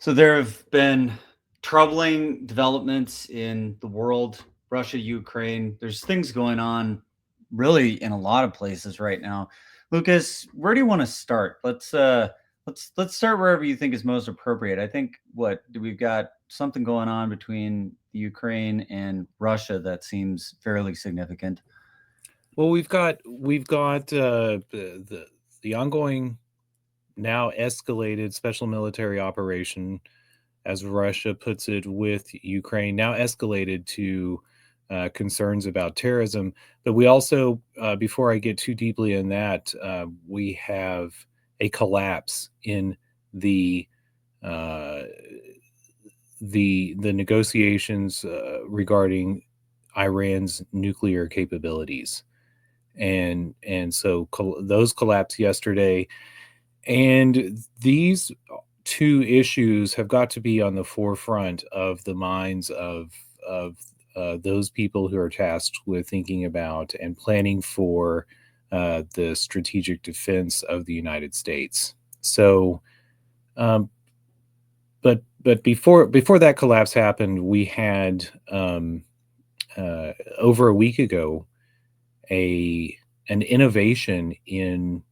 So there have been troubling developments in the world, Russia, Ukraine. There's things going on really in a lot of places right now. Lucas, where do you want to start? Let's start wherever you think is most appropriate. I think we've got something going on between the Ukraine and Russia that seems fairly significant. Well, we've got the ongoing, now escalated special military operation, as Russia puts it, with Ukraine, now escalated to concerns about terrorism. But we also, before I get too deeply in that, we have a collapse in the uh, the negotiations regarding Iran's nuclear capabilities, and so those collapsed yesterday, and these two issues have got to be on the forefront of the minds of those people who are tasked with thinking about and planning for the strategic defense of the United States. So, um, but before that collapse happened, we had over a week ago a an innovation in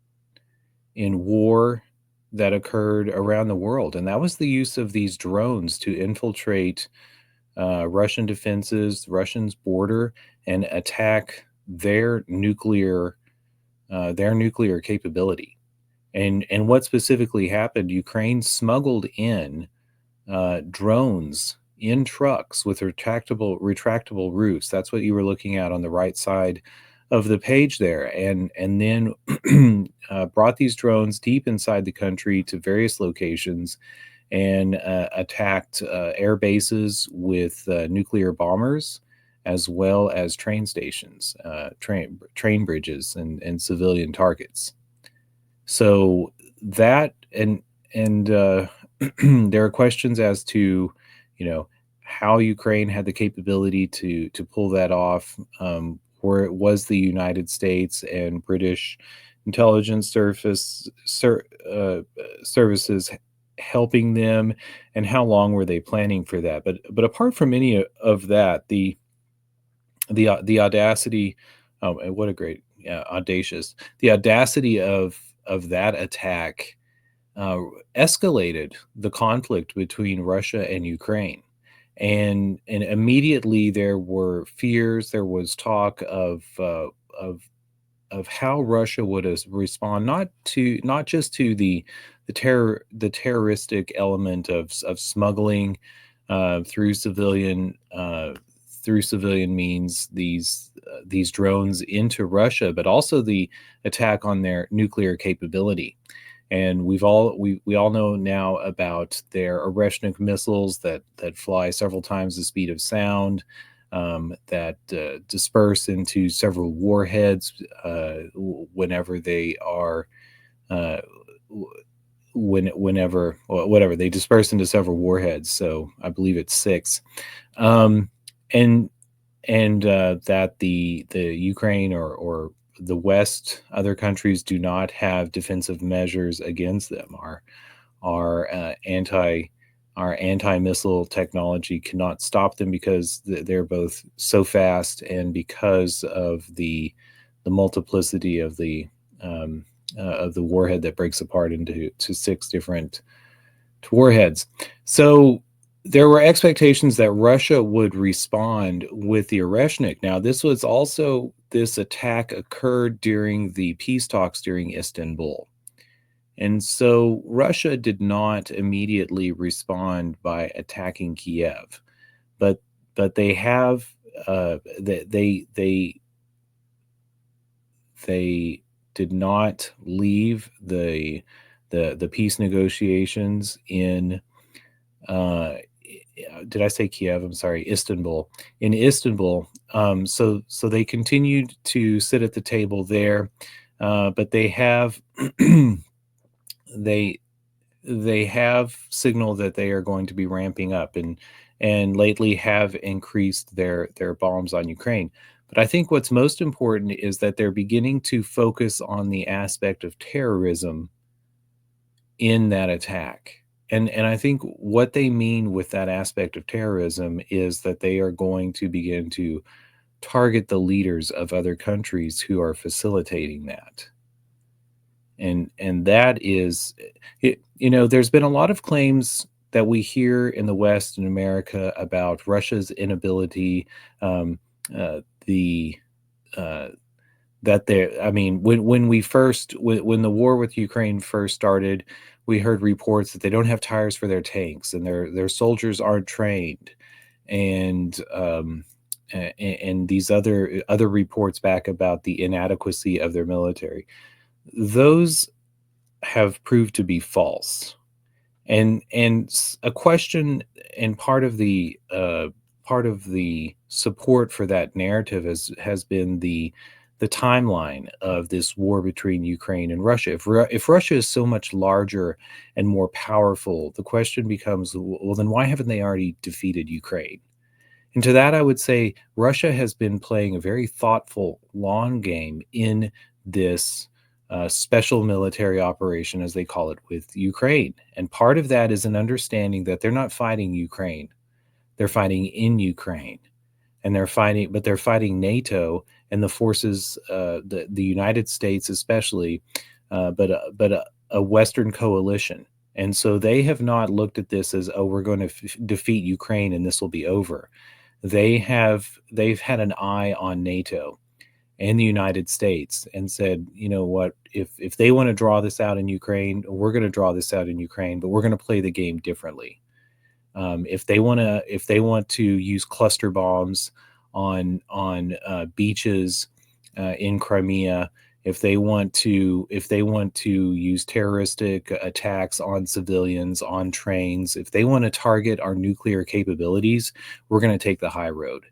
war that occurred around the world, and that was the use of these drones to infiltrate Russian defenses, Russia's border, and attack their nuclear capability. And what specifically happened? Ukraine smuggled in drones in trucks with retractable roofs. That's what you were looking at on the right side of the page there, and then brought these drones deep inside the country to various locations and attacked air bases with nuclear bombers, as well as train stations, train bridges, and civilian targets. So that and there are questions as to, you know, how Ukraine had the capability to pull that off. Where it was the United States and British intelligence services helping them, and how long were they planning for that? But apart from any of that, the audacity, oh, and what a great, yeah, audacious, the audacity of that attack uh, escalated the conflict between Russia and Ukraine. And immediately there were fears. There was talk of of how Russia would respond, not just to the terroristic element of smuggling through civilian means these drones into Russia, but also the attack on their nuclear capability. And we all know now about their Oreshnik missiles that fly several times the speed of sound, that disperse into several warheads whenever they are uh, whenever, or whatever, they disperse into several warheads. So I believe it's six, um, and that the Ukraine or the West, other countries do not have defensive measures against them. Our our anti missile technology cannot stop them because they're both so fast, and because of the multiplicity of the warhead that breaks apart into six different warheads. So there were expectations that Russia would respond with the Oreshnik. Now, this attack occurred during the peace talks during Istanbul. And so Russia did not immediately respond by attacking Kiev, but they have they did not leave the peace negotiations in uh, did I say Kiev? I'm sorry, Istanbul. In Istanbul, so they continued to sit at the table there, but they have they they have signaled that they are going to be ramping up, and lately have increased their bombs on Ukraine. But I think what's most important is that they're beginning to focus on the aspect of terrorism in that attack. And I think what they mean with that aspect of terrorism is that they are going to begin to target the leaders of other countries who are facilitating that. And that is, there's been a lot of claims that we hear in the West and America about Russia's inability, um, the that there I mean when the war with Ukraine first started, we heard reports that they don't have tires for their tanks and their soldiers aren't trained, and and these other reports back about the inadequacy of their military. Those have proved to be false. And a question, and part of the support for that narrative has been the timeline of this war between Ukraine and Russia. If Russia is so much larger and more powerful, the question becomes, well, then why haven't they already defeated Ukraine? And to that, I would say Russia has been playing a very thoughtful, long game in this special military operation, as they call it, with Ukraine. And part of that is an understanding that they're not fighting Ukraine, they're fighting in Ukraine. And they're fighting NATO and the forces, the United States especially, but a Western coalition. And so they have not looked at this as, oh, we're going to defeat Ukraine and this will be over. They've had an eye on NATO and the United States and said, you know what, if they want to draw this out in Ukraine, we're going to draw this out in Ukraine, but we're going to play the game differently. If they want to use cluster bombs on beaches in Crimea, if they want to use terroristic attacks on civilians on trains, if they want to target our nuclear capabilities, we're going to take the high road,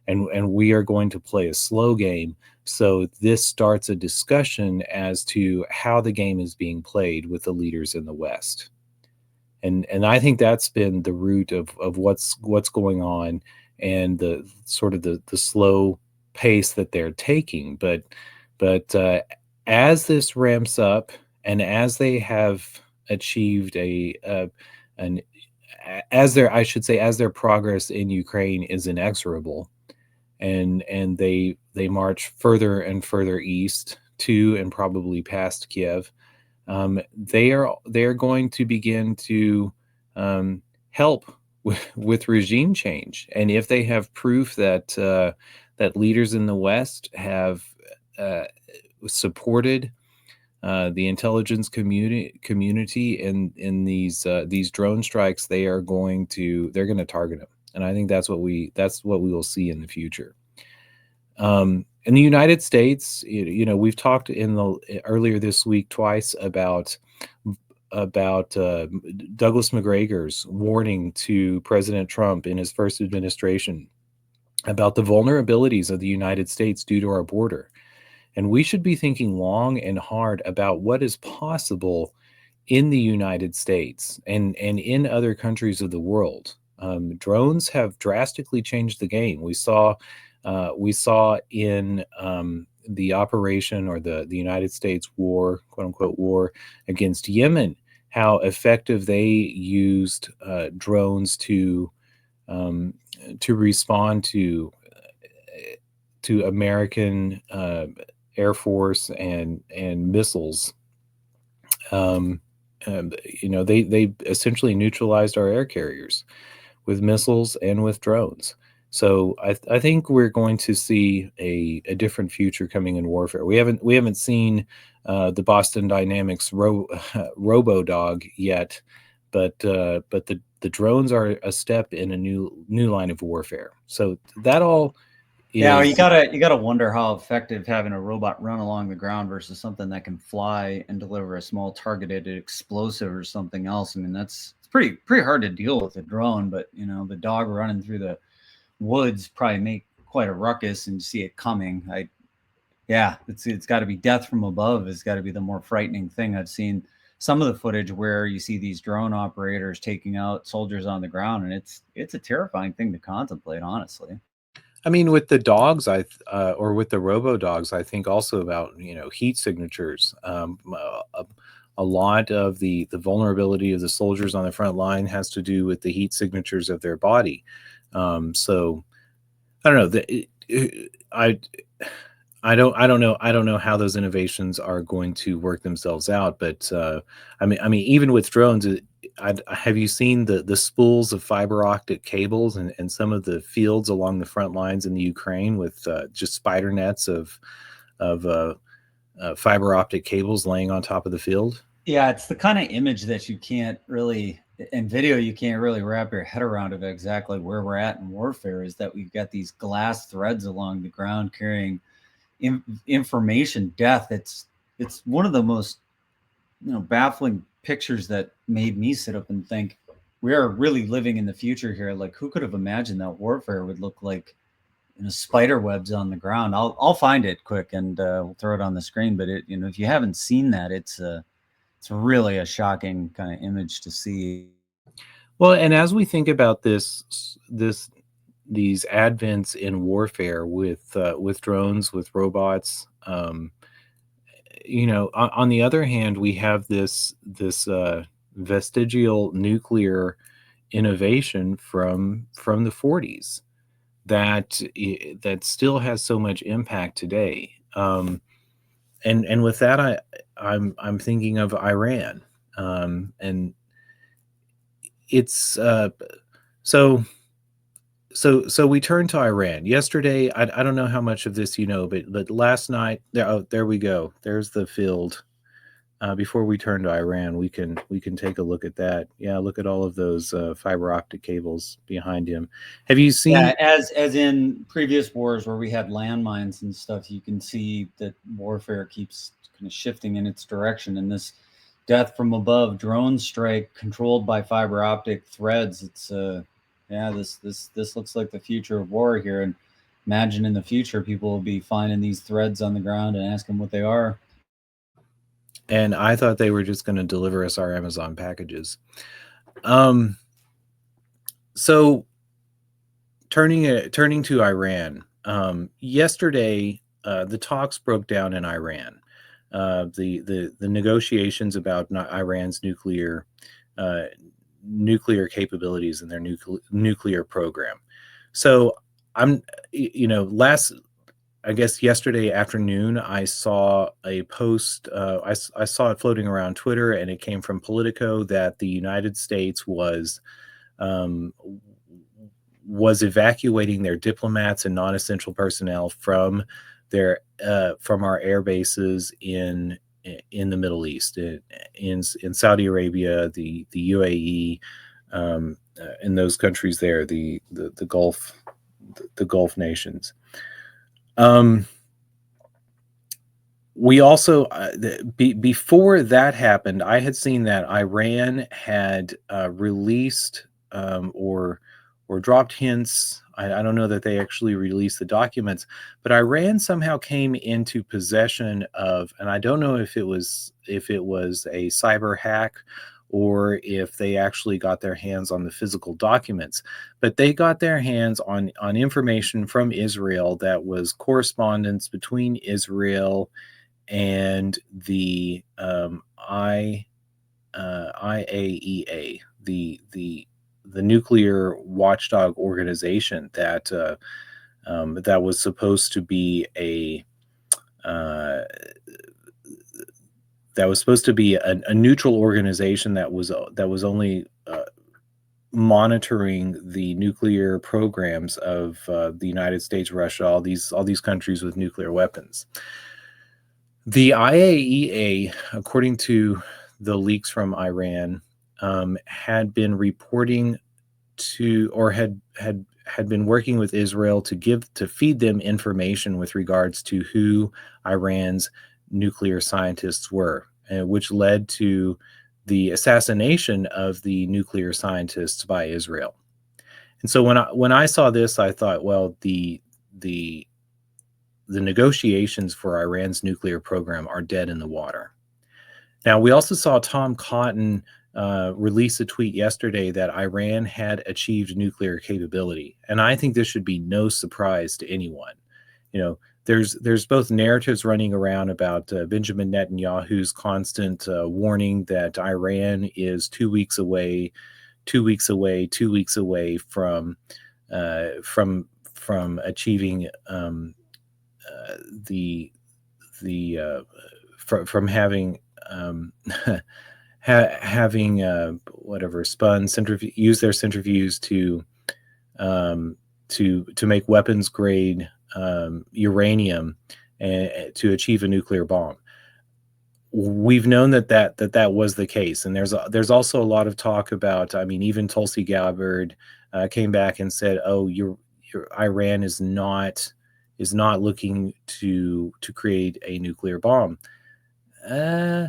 and we are going to play a slow game. So this starts a discussion as to how the game is being played with the leaders in the West. And I think that's been the root of what's going on, and the sort of the slow pace that they're taking. But as this ramps up, and as they have achieved an as their I should say as their progress in Ukraine is inexorable, and they march further and further east to and probably past Kiev, they are going to begin to help with regime change. And if they have proof that leaders in the West have uh, supported the intelligence community in these drone strikes, they're going to target them. And I think that's what we will see in the future. In the United States, we've talked earlier this week twice about Douglas McGregor's warning to President Trump in his first administration about the vulnerabilities of the United States due to our border. And we should be thinking long and hard about what is possible in the United States and in other countries of the world. Drones have drastically changed the game. We saw in the operation, or the United States war, quote unquote war against Yemen, how effective they used drones to respond to American Air Force and missiles. They essentially neutralized our air carriers with missiles and with drones. So I think we're going to see a different future coming in warfare. We haven't seen the Boston Dynamics Robo Dog yet, but the drones are a step in a new line of warfare. So that all is, yeah, you gotta wonder how effective having a robot run along the ground versus something that can fly and deliver a small targeted explosive or something else. I mean, it's pretty hard to deal with a drone, but the dog running through the woods probably make quite a ruckus and see it coming. Yeah, it's got to be death from above. It's got to be the more frightening thing. I've seen some of the footage where you see these drone operators taking out soldiers on the ground, and it's a terrifying thing to contemplate, honestly. I mean, with the dogs, or with the robo dogs, I think also about heat signatures. A lot of the vulnerability of the soldiers on the front line has to do with the heat signatures of their body. So I don't know. I I don't know how those innovations are going to work themselves out. But I mean, even with drones, have you seen the spools of fiber optic cables and some of the fields along the front lines in the Ukraine with just spider nets of fiber optic cables laying on top of the field? Yeah, it's the kind of image that you can't really, in video, you can't really wrap your head around of exactly where we're at in warfare. Is that we've got these glass threads along the ground carrying information, death. It's one of the most baffling pictures that made me sit up and think we are really living in the future here. Like, who could have imagined that warfare would look like, spider webs on the ground? I'll find it quick and we'll throw it on the screen. But if you haven't seen that, it's really a shocking kind of image to see. Well, and as we think about these advents in warfare with drones, with robots, on the other hand, we have this vestigial nuclear innovation from the 40s that still has so much impact today. And with that, I'm thinking of Iran, and it's so so we turn to Iran. Yesterday, I don't know how much of this you know, but last night there, oh, there we go. There's the field. Before we turn to Iran, we can take a look at that. Yeah, look at all of those fiber optic cables behind him. Have you Yeah, seen? as in previous wars where we had landmines and stuff, you can see that warfare keeps kind of shifting in its direction. And this death from above drone strike controlled by fiber optic threads, it's yeah, this looks like the future of war here. And imagine in the future people will be finding these threads on the ground and asking what they are. And I thought they were just going to deliver us our Amazon packages. Um, so turning to Iran. Yesterday, the talks broke down in Iran. The negotiations about Iran's uh, nuclear capabilities and their nuclear program. So I'm, last, I guess yesterday afternoon, I saw a post. I saw it floating around Twitter, and it came from Politico that the United States um, was evacuating their diplomats and non-essential personnel from our air bases in the Middle East, in Saudi Arabia, the UAE, in those countries there, the Gulf nations. We also before that happened, I had seen that Iran had released or dropped hints. I don't know that they actually released the documents, but Iran somehow came into possession of, and I don't know if it was a cyber hack or if they actually got their hands on the physical documents, but they got their hands on information from Israel that was correspondence between Israel and the IAEA, the nuclear watchdog organization that was supposed to be uh, a neutral organization that was only monitoring the nuclear programs of the United States, Russia, all these countries with nuclear weapons. The IAEA, according to the leaks from Iran, had been reporting to, or had been working with Israel to feed them information with regards to who Iran's nuclear scientists were, which led to the assassination of the nuclear scientists by Israel. And so when I saw this, I thought, well, the negotiations for Iran's nuclear program are dead in the water. Now, we also saw Tom Cotton release a tweet yesterday that Iran had achieved nuclear capability. And I think this should be no surprise to anyone. You know, there's both narratives running around about Benjamin Netanyahu's constant warning that Iran is 2 weeks away, 2 weeks away, 2 weeks away from achieving the from having having whatever spun use their centrifuges to make weapons grade uranium and to achieve a nuclear bomb. We've known that was the case, and there's also a lot of talk about. I mean, even Tulsi Gabbard came back and said, "Oh, your Iran is not looking to create a nuclear bomb." Uh,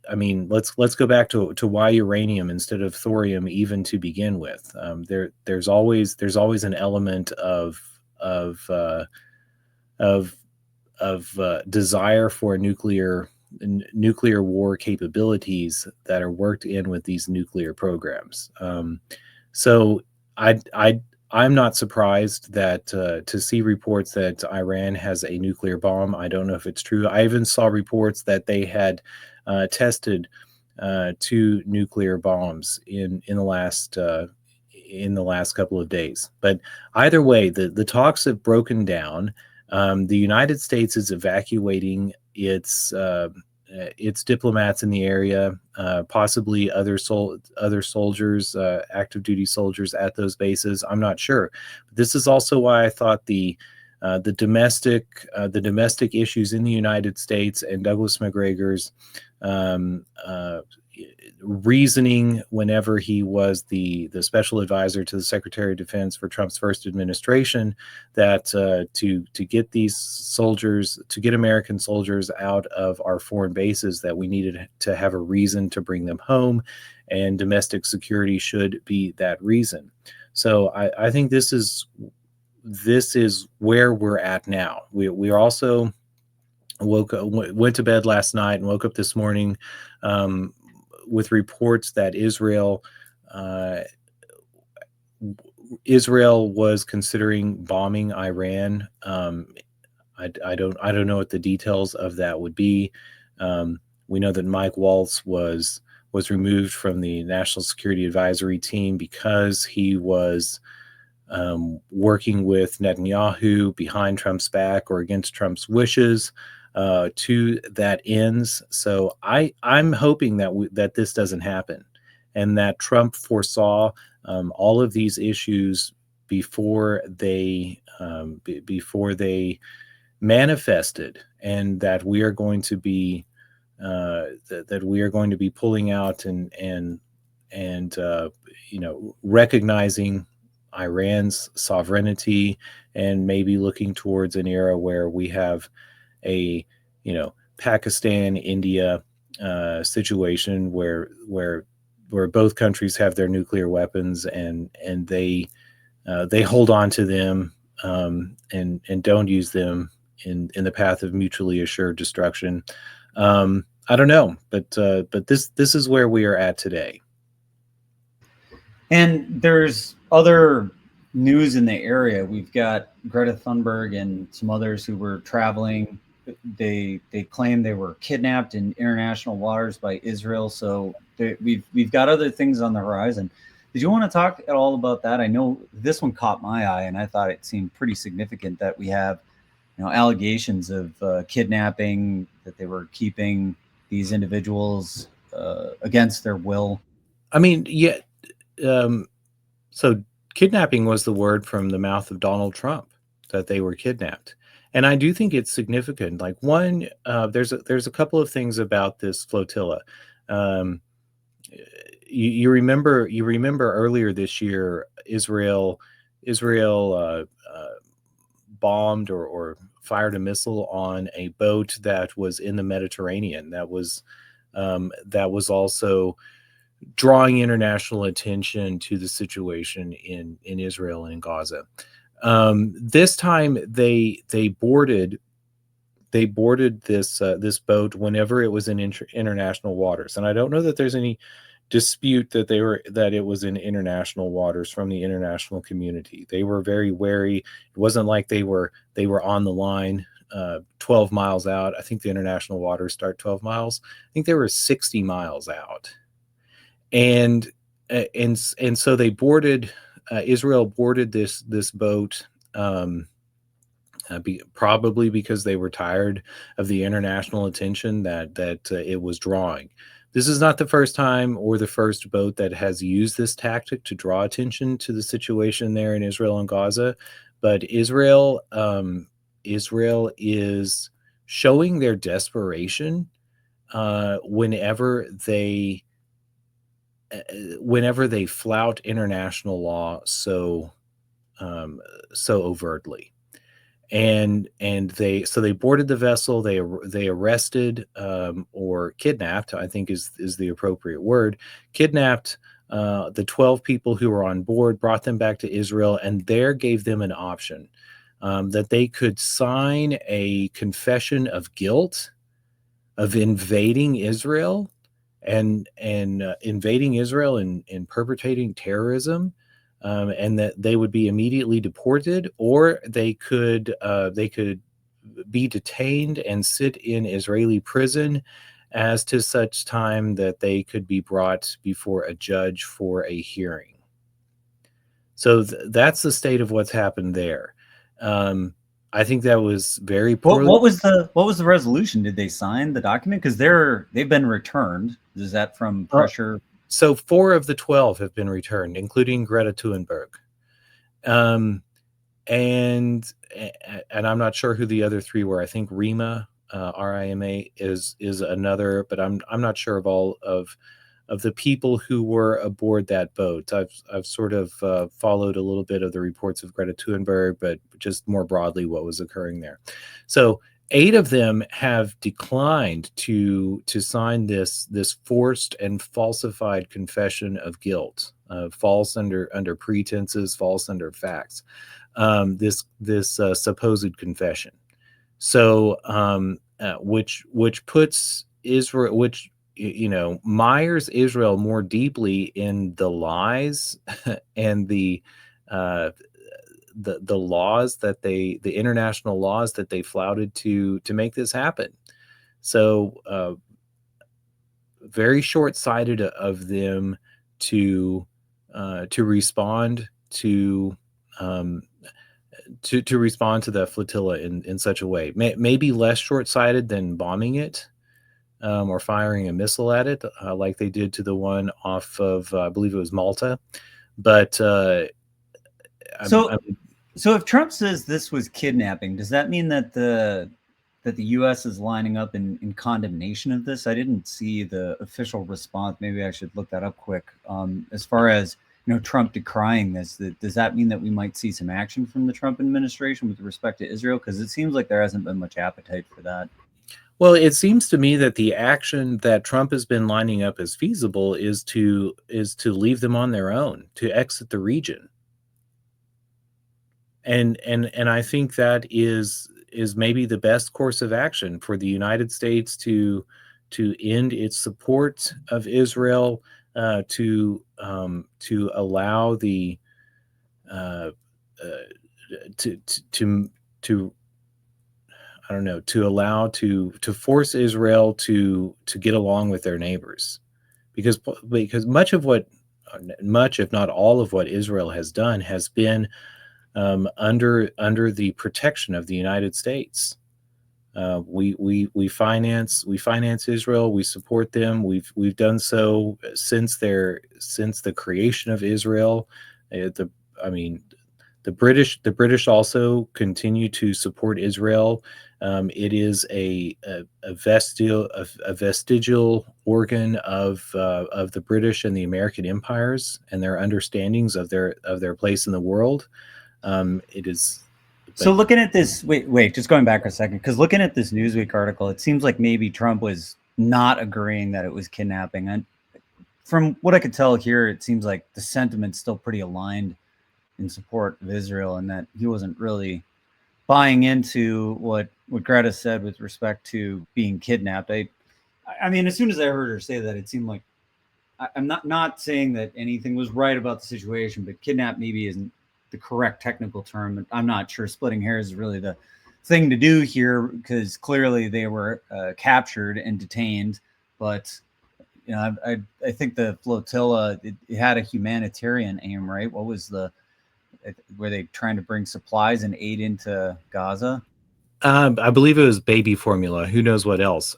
I mean, let's go back to why uranium instead of thorium, even to begin with. There's always an element of desire for nuclear war capabilities that are worked in with these nuclear programs. So I'm not surprised that to see reports that Iran has a nuclear bomb. I don't know if it's true. I even saw reports that they had tested 2 nuclear bombs in the last couple of days. But either way, the talks have broken down. The United States is evacuating its diplomats in the area, possibly other soldiers, active duty soldiers at those bases. I'm not sure. But this is also why I thought the domestic issues in the United States and Douglas McGregor's reasoning whenever he was the special advisor to the Secretary of Defense for Trump's first administration, that to get these soldiers, to get American soldiers out of our foreign bases, that we needed to have a reason to bring them home, and domestic security should be that reason. So I think this is where we're at now. We are also went to bed last night and woke up this morning with reports that Israel was considering bombing Iran. I don't know what the details of that would be. We know that Mike Waltz was removed from the National Security Advisory Team because he was working with Netanyahu behind Trump's back or against Trump's wishes to that ends. So I'm hoping that this doesn't happen, and that Trump foresaw all of these issues before they manifested, and that we are going to be pulling out and recognizing Iran's sovereignty, and maybe looking towards an era where we have a Pakistan, India situation where both countries have their nuclear weapons, and they hold on to them and don't use them in the path of mutually assured destruction. I don't know, but this is where we are at today. And there's other news in the area. We've got Greta Thunberg and some others who were traveling. They claim they were kidnapped in international waters by Israel. So we've got other things on the horizon. Did you want to talk at all about that? I know this one caught my eye, and I thought it seemed pretty significant that we have, allegations of kidnapping, that they were keeping these individuals against their will. I mean, yeah. So kidnapping was the word from the mouth of Donald Trump, that they were kidnapped. And I do think it's significant. Like, one, there's a couple of things about this flotilla. You remember earlier this year, Israel bombed or fired a missile on a boat that was in the Mediterranean. That was also drawing international attention to the situation in Israel and in Gaza. This time they boarded this boat whenever it was in international waters, and I don't know that there's any dispute that it was in international waters from the international community. They were very wary. It wasn't like they were on the line 12 miles out. I think the international waters start 12 miles. I think they were 60 miles out. And so they boarded Israel boarded this boat, probably because they were tired of the international attention that it was drawing. This is not the first time or the first boat that has used this tactic to draw attention to the situation there in Israel and Gaza, but Israel is showing their desperation whenever they flout international law so overtly. And they boarded the vessel. They arrested or kidnapped, I think is the appropriate word, kidnapped the 12 people who were on board, brought them back to Israel, and there gave them an option that they could sign a confession of guilt of invading Israel and invading Israel and perpetrating terrorism, and that they would be immediately deported, or they could be detained and sit in Israeli prison as to such time that they could be brought before a judge for a hearing. So that's the state of what's happened there. I think that was very poorly. What was the resolution? Did they sign the document? Because they've been returned. Is that from pressure? So 4 of the 12 have been returned, including Greta Thunberg. And I'm not sure who the other 3 were. I think Rima, RIMA is another, but I'm not sure of all of the people who were aboard that boat. I've sort of followed a little bit of the reports of Greta Thunberg, but just more broadly what was occurring there. So 8 of them have declined to sign this forced and falsified confession of guilt, false under pretenses, false under facts. This supposed confession. So which puts Israel, mires Israel more deeply in the lies and the laws that the international laws that they flouted to make this happen. So very short-sighted of them to respond to respond to the flotilla in such a way. Maybe less short-sighted than bombing it or firing a missile at it, like they did to the one off of, I believe it was Malta. But so if Trump says this was kidnapping, does that mean that the U.S. is lining up in condemnation of this? I didn't see the official response. Maybe I should look that up quick. As far as Trump decrying this, does that mean that we might see some action from the Trump administration with respect to Israel? Because it seems like there hasn't been much appetite for that. Well, it seems to me that the action that Trump has been lining up as feasible is to leave them on their own, to exit the region. And I think that is maybe the best course of action for the United States to end its support of Israel, to allow the I don't know, to force Israel to get along with their neighbors, because much, if not all of what Israel has done has been under the protection of the United States. We finance Israel. We support them. We've done so since the creation of Israel. The British also continue to support Israel. It is a vestigial organ of the British and the American empires and their understandings of their place in the world. It is. So looking at this, wait, just going back for a second, because looking at this Newsweek article, it seems like maybe Trump was not agreeing that it was kidnapping. And from what I could tell here, it seems like the sentiment's still pretty aligned in support of Israel, and that he wasn't really buying into what Greta said with respect to being kidnapped. I mean, as soon as I heard her say that, it seemed like I'm not saying that anything was right about the situation, but kidnap maybe isn't the correct technical term. I'm not sure splitting hairs is really the thing to do here because clearly they were captured and detained. But I think the flotilla it had a humanitarian aim, right? What was the were they trying to bring supplies and aid into Gaza? I believe it was baby formula. Who knows what else?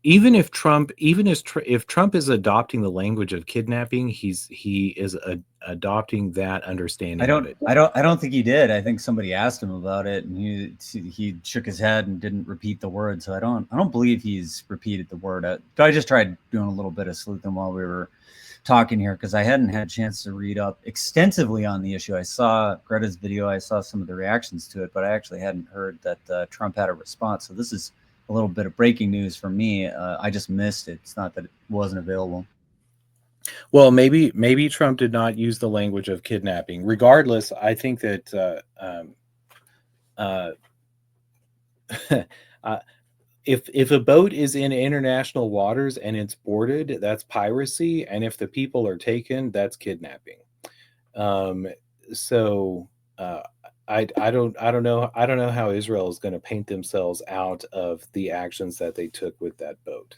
Even if Trump, if Trump is adopting the language of kidnapping, he is adopting that understanding of it. I don't think he did. I think somebody asked him about it, and he shook his head and didn't repeat the word. So I don't believe he's repeated the word. I just tried doing a little bit of sleuthing while we were talking here because I hadn't had a chance to read up extensively on the issue. I saw Greta's video, I saw some of the reactions to it, but I actually hadn't heard that Trump had a response. So this is a little bit of breaking news for me. I just missed it. It's not that it wasn't available. Well, maybe Trump did not use the language of kidnapping. Regardless, I think that uh, if a boat is in international waters and it's boarded, that's piracy, and if the people are taken, that's kidnapping. Um, so I don't know how Israel is going to paint themselves out of the actions that they took with that boat.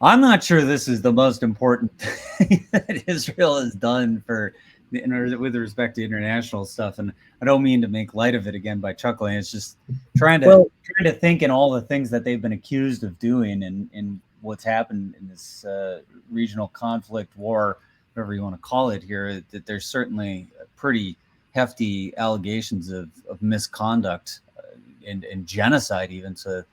I'm not sure this is the most important thing that Israel has done for with respect to international stuff, and I don't mean to make light of it again by chuckling. It's just Well, trying to think in all the things that they've been accused of doing, and what's happened in this regional conflict, war, whatever you want to call it here. That there's certainly pretty hefty allegations of misconduct and genocide, even. So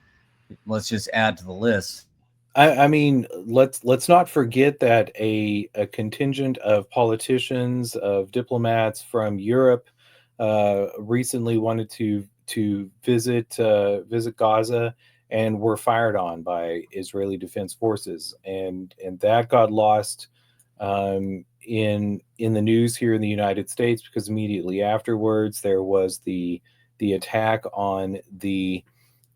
let's just add to the list. I mean, let's not forget that a contingent of politicians, of diplomats from Europe, recently wanted to visit Gaza and were fired on by Israeli Defense Forces, and that got lost in the news here in the United States because immediately afterwards there was the attack on the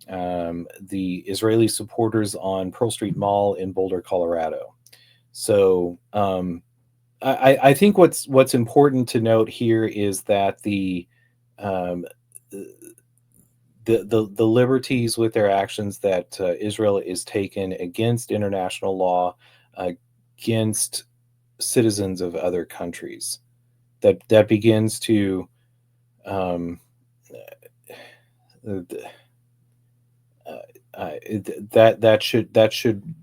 Israeli supporters on Pearl Street Mall in Boulder, Colorado. So I think what's important to note here is that um, the liberties with their actions that Israel is taken against international law, against citizens of other countries, that begins to um, uh, that should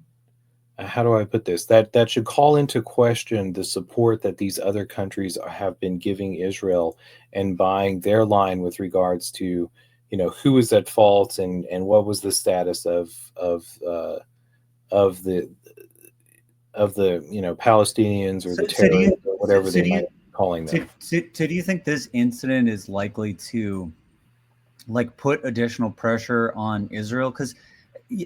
how do I put this? That should call into question the support that these other countries have been giving Israel and buying their line with regards to, who is at fault and what was the status of the Palestinians or So, the so do you terrorists or whatever so they do you might be calling them. so do you think this incident is likely to like put additional pressure on Israel? Because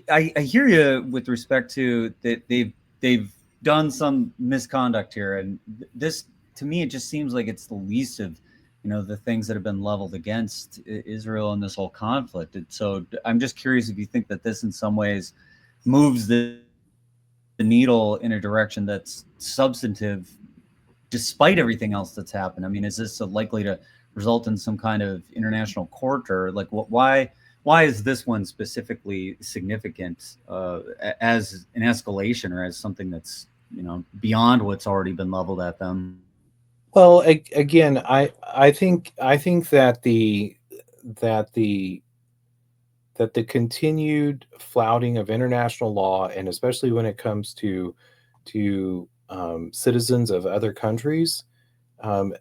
I hear you with respect to that they've done some misconduct here, and this to me it just seems like it's the least of the things that have been leveled against Israel in this whole conflict. And so I'm just curious if you think that this in some ways moves the needle in a direction that's substantive despite everything else that's happened. I mean, is this likely to result in some kind of international court, or like what? Why is this one specifically significant as an escalation or as something that's beyond what's already been leveled at them? Well, again, I think that the that the continued flouting of international law, and especially when it comes to citizens of other countries, um,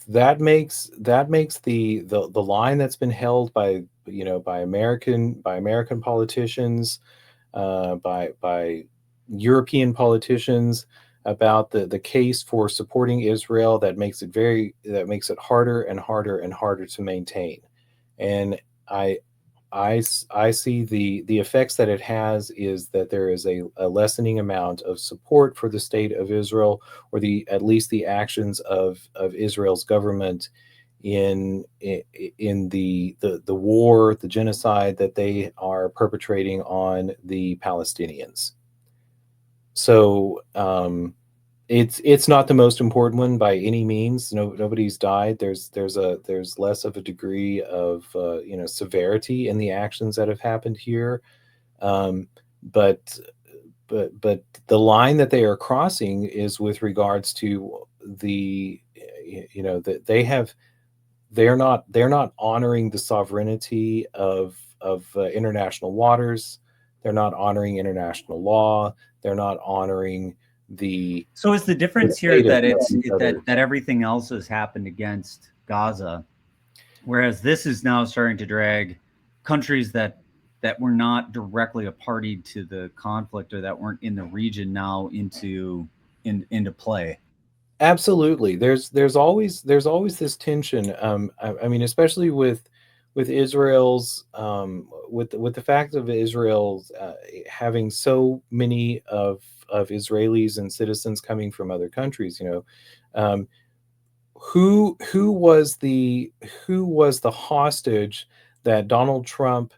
that makes the line that's been held by by American politicians, by European politicians about the case for supporting Israel, that makes it harder and harder and harder to maintain. And I I see the effects that it has is that there is a lessening amount of support for the state of Israel, or the at least the actions of Israel's government in the war, the genocide that they are perpetrating on the Palestinians. So it's not the most important one by any means. Nobody's died. There's less of a degree of severity in the actions that have happened here. Um, but but the line that they are crossing is with regards to the that they're not honoring the sovereignty of international waters. They're not honoring international law. They're not honoring the So is the difference here status that of these other. that everything else has happened against Gaza, whereas this is now starting to drag countries that were not directly a party to the conflict or that weren't in the region now into play. Absolutely. There's always this tension. I mean, especially with Israel's with the fact of Israel having so many of Israelis and citizens coming from other countries. Um, who was the hostage that Donald Trump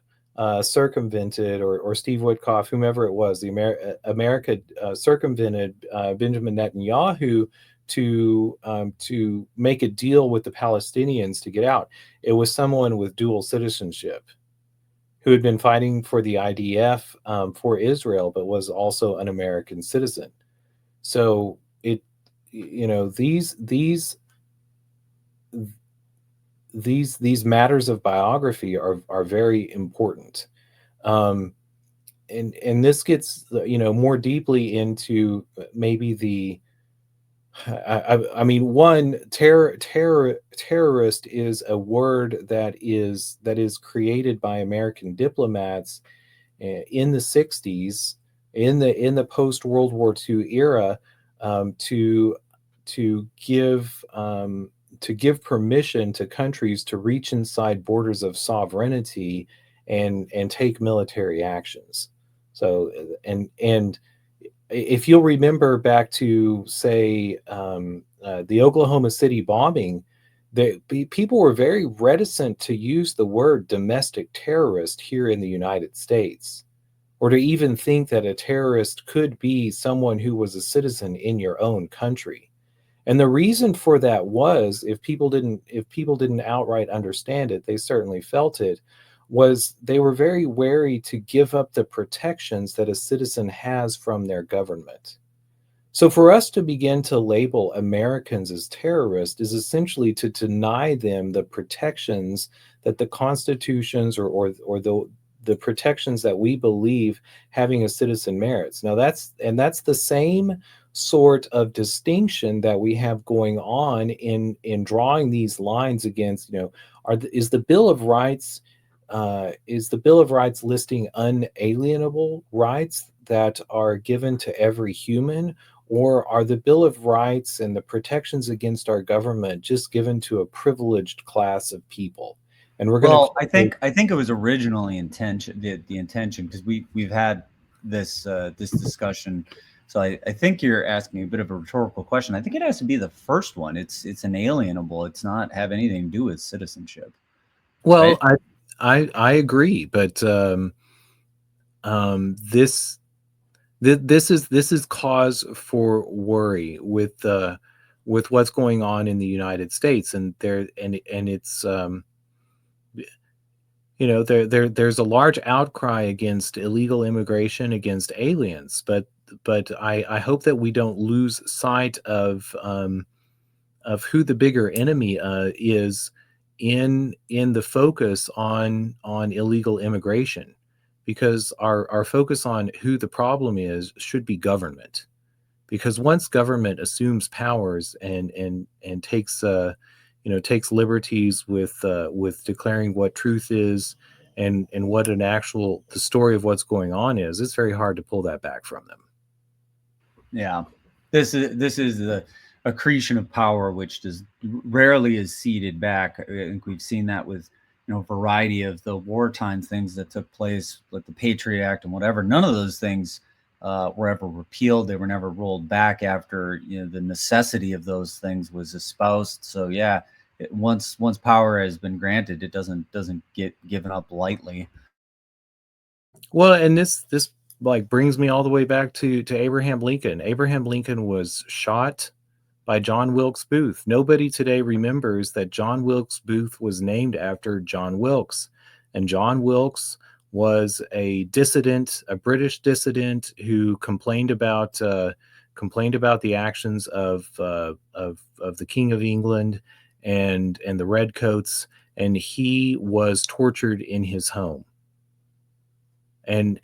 circumvented, or Steve Witkoff, whomever it was, America circumvented Benjamin Netanyahu to make a deal with the Palestinians to get out. It was someone with dual citizenship who had been fighting for the IDF for Israel, but was also an American citizen. So these matters of biography are very important. Um, and this gets more deeply into maybe I mean, one terrorist is a word that is created by American diplomats in the 60s, in the post World War II era, to to give um, to give permission to countries to reach inside borders of sovereignty and take military actions. So and if you'll remember back to, say, the Oklahoma City bombing, people were very reticent to use the word domestic terrorist here in the United States, or to even think that a terrorist could be someone who was a citizen in your own country. And the reason for that was, if people didn't outright understand it, they certainly felt it, was they were very wary to give up the protections that a citizen has from their government. So for us to begin to label Americans as terrorists is essentially to deny them the protections that the constitutions, or the protections that we believe having a citizen merits. Now that's the same sort of distinction that we have going on in drawing these lines against, is the Bill of Rights, listing unalienable rights that are given to every human, or are the Bill of Rights and the protections against our government just given to a privileged class of people? And we're going to Well, I think it was originally the intention, because we've had this discussion. So I think you're asking a bit of a rhetorical question. I think it has to be the first one. It's inalienable. It's not have anything to do with citizenship, well, right? I agree, but this this is cause for worry with what's going on in the United States, and it's there's a large outcry against illegal immigration, against aliens, but I hope that we don't lose sight of who the bigger enemy is in the focus on illegal immigration, because our focus on who the problem is should be government. Because once government assumes powers and takes liberties with declaring what truth is, and what the story of what's going on is, it's very hard to pull that back from them. Yeah, this is the accretion of power, which does rarely is ceded back. I think we've seen that with a variety of the wartime things that took place, like the Patriot Act and whatever. None of those things were ever repealed. They were never rolled back after the necessity of those things was espoused. So yeah, once power has been granted, it doesn't get given up lightly. Well, and this like brings me all the way back to Abraham Lincoln. Abraham Lincoln was shot by John Wilkes Booth. Nobody today remembers that John Wilkes Booth was named after John Wilkes. And John Wilkes was a dissident, a British dissident who complained about the actions of the King of England and the Redcoats, and he was tortured in his home. And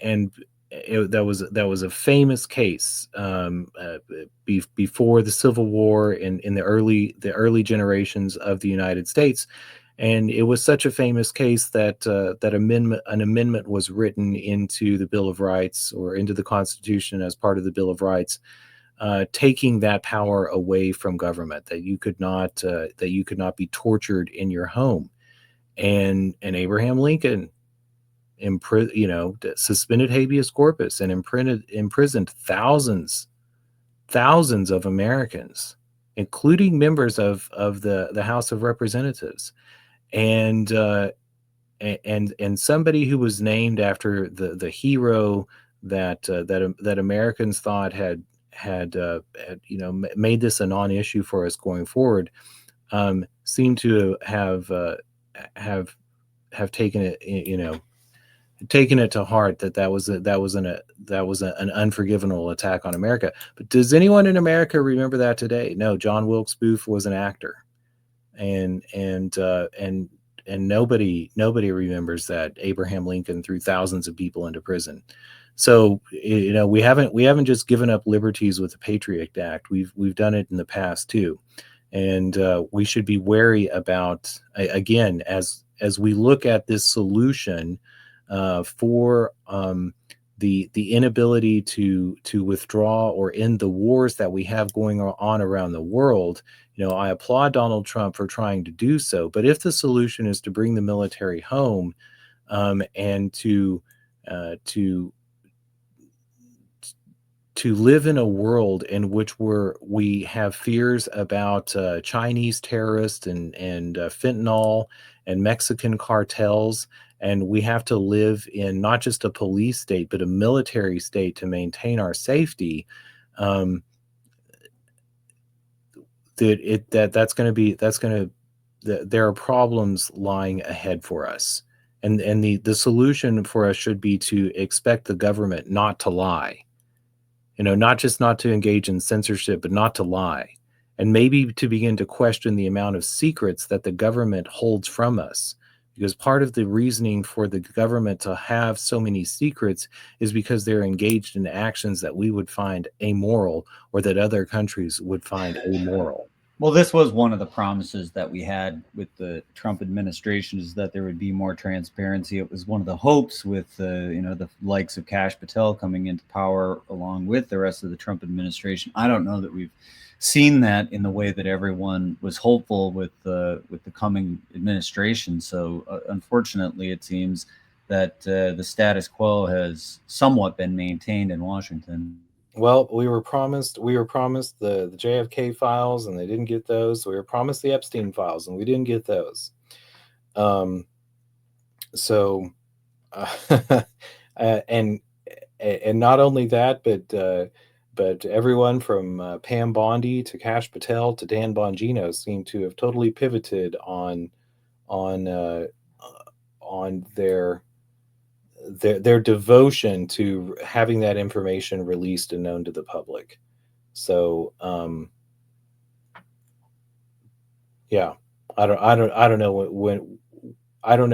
that was a famous case before the Civil War in the early generations of the United States, and it was such a famous case that an amendment was written into the Bill of Rights, or into the Constitution as part of the Bill of Rights, taking that power away from government, that you could not be tortured in your home, and Abraham Lincoln suspended habeas corpus and imprisoned thousands of Americans, including members of the House of Representatives, and somebody who was named after the hero that Americans thought had made this a non-issue for us going forward, seemed to have taken it, taken it to heart that was an unforgivable attack on America. But does anyone in America remember that today? No, John Wilkes Booth was an actor, and nobody remembers that Abraham Lincoln threw thousands of people into prison. So we haven't just given up liberties with the Patriot Act. We've done it in the past too, and we should be wary about, again, as we look at this solution for the inability to withdraw or end the wars that we have going on around the world. I applaud Donald Trump for trying to do so, but if the solution is to bring the military home, and to live in a world in which we have fears about Chinese terrorists and fentanyl and Mexican cartels, and we have to live in not just a police state but a military state to maintain our safety, there are problems lying ahead for us, and the solution for us should be to expect the government not to lie. Not just not to engage in censorship, but not to lie, and maybe to begin to question the amount of secrets that the government holds from us. Because part of the reasoning for the government to have so many secrets is because they're engaged in actions that we would find amoral, or that other countries would find amoral. Well, this was one of the promises that we had with the Trump administration, is that there would be more transparency. It was one of the hopes with the likes of Kash Patel coming into power along with the rest of the Trump administration. I don't know that we've seen that in the way that everyone was hopeful with the coming administration. So unfortunately, it seems that the status quo has somewhat been maintained in Washington. Well, we were promised the JFK files, and they didn't get those. We were promised the Epstein files, and we didn't get those. So, and not only that, but everyone from Pam Bondi to Kash Patel to Dan Bongino seem to have totally pivoted on their devotion to having that information released and known to the public. So, yeah, I don't know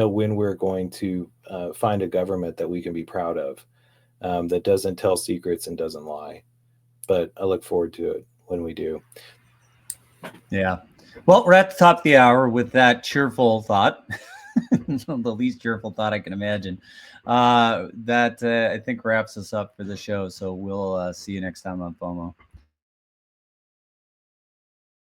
when we're going to find a government that we can be proud of, that doesn't tell secrets and doesn't lie. But I look forward to it when we do. Yeah. Well, we're at the top of the hour with that cheerful thought. The least cheerful thought I can imagine. That I think wraps us up for the show. So we'll see you next time on FOMO.